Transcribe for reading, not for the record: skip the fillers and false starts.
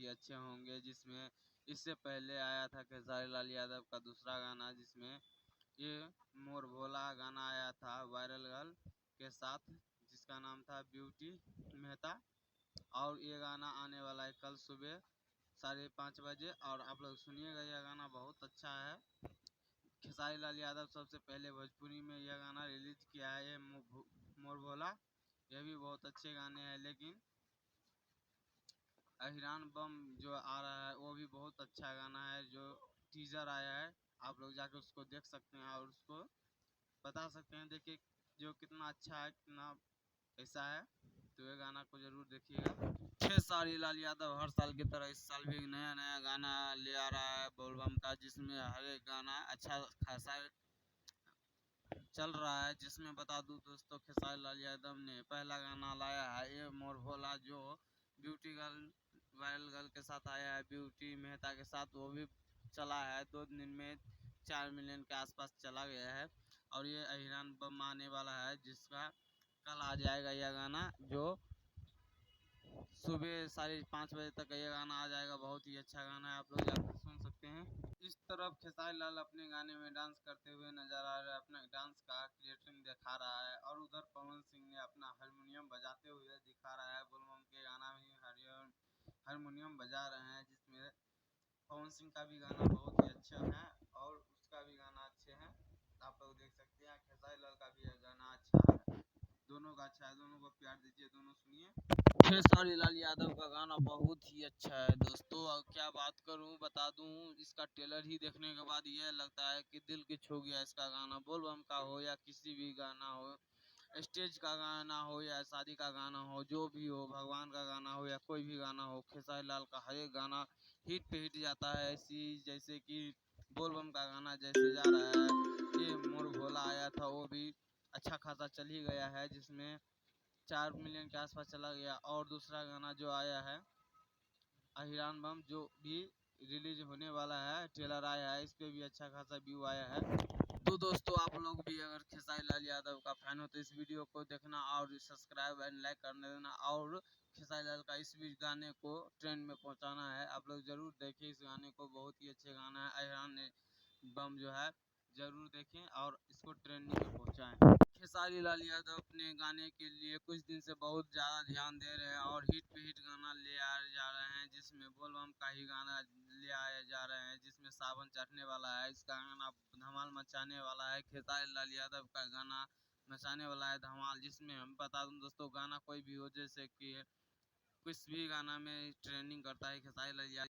अच्छे होंगे। जिसमें इससे पहले आया था खेसारी लाल यादव का दूसरा गाना, जिसमें ये मोर भोला गाना आया था वायरल गर्ल के साथ, जिसका नाम था ब्यूटी मेहता। और ये गाना आने वाला है कल सुबह 5:30 बजे, और आप लोग सुनिएगा, यह गाना बहुत अच्छा है। खेसारी लाल यादव सबसे पहले भोजपुरी में यह गाना रिलीज किया है, ये मोर भोला। यह भी बहुत अच्छे गाने हैं, लेकिन अहिरान बम जो आ रहा है वो भी बहुत अच्छा गाना है। जो टीजर आया है, आप लोग जाके उसको देख सकते हैं और उसको बता सकते हैं, देखिए जो कितना अच्छा है, कितना ऐसा है। तो ये गाना को जरूर देखिएगा। खेसारी लाल यादव हर साल की तरह इस साल भी नया नया गाना ले आ रहा है बोलबम का, जिसमें हर एक गाना अच्छा खासा चल रहा है। जिसमें बता दूं दोस्तों, खेसारी लाल यादव ने पहला गाना लाया है ये मोर भोला, जो ब्यूटी गर्ल वायरल गर्ल के साथ आया है, ब्यूटी मेहता के साथ। वो भी चला है 2 दिन में 4 मिलियन के आसपास चला गया है। और ये अहिरान बम आने वाला है, जिसका कल आ जाएगा यह गाना, जो सुबह 5:30 बजे तक ये गाना आ जाएगा। बहुत ही अच्छा गाना है, आप लोग जाकर सुन सकते हैं। इस तरफ खेसारी लाल अपने गाने में डांस करते हुए नजर आ रहा है, अपना डांस का क्रिएटिंग दिखा रहा है। और उधर पवन सिंह ने अपना हारमोनियम बजाते हुए दिखा रहा है। बोलबम के गाना में हारमोनियम बजा रहे हैं, जिसमें पवन सिंह का भी गाना बहुत ही अच्छा है और उसका भी गाना अच्छे हैं। आप लोग देख सकते हैं खेसारी लाल का भी गाना अच्छा है, दोनों का अच्छा है। दोनों को प्यार दीजिए, दोनों सुनिए। खेसारी लाल यादव का गाना बहुत ही अच्छा है दोस्तों। और क्या बात करूं, बता दूं, इसका ट्रेलर ही देखने के बाद यह लगता है कि दिल की छू गया इसका गाना। बोलबम का हो या किसी भी गाना हो, स्टेज का गाना हो या शादी का गाना हो, जो भी हो, भगवान का गाना हो या कोई भी गाना हो, खेसारी लाल का हर एक गाना हिट पे हिट जाता है। ऐसी जैसे कि बोलबम का गाना जैसे जा रहा है, ये मोर भोला आया था, वो भी अच्छा खासा चल ही गया है, जिसमें 4 मिलियन के आसपास चला गया। और दूसरा गाना जो आया है अहिरान बम, जो भी रिलीज होने वाला है, ट्रेलर आया है, इस पे भी अच्छा खासा व्यू आया है। तो दोस्तों, आप लोग भी अगर खेसारी लाल यादव का फैन हो तो इस वीडियो को देखना और सब्सक्राइब एंड लाइक कर देना, और खेसारी लाल का इस भी गाने को ट्रेंड में पहुंचाना है। आप लोग जरूर देखिए इस गाने को, बहुत ही अच्छे गाना है। अहिरान बम जो है जरूर देखें और इसको ट्रेंडिंग में पहुंचाएं। खेसारी लाल यादव अपने गाने के लिए कुछ दिन से बहुत ज़्यादा ध्यान दे रहे हैं और हिट पे हिट गाना ले आए जा रहे हैं, जिसमें बोलबम का ही गाना ले आए जा रहे हैं, जिसमें सावन चढ़ने वाला है, इसका गाना धमाल मचाने वाला है। खेसारी लाल यादव का गाना मचाने वाला है धमाल, जिसमें हम बता दूं दोस्तों, गाना कोई भी हो, जैसे कि किस भी गाना में ट्रेंडिंग करता है खेसारी लाल यादव।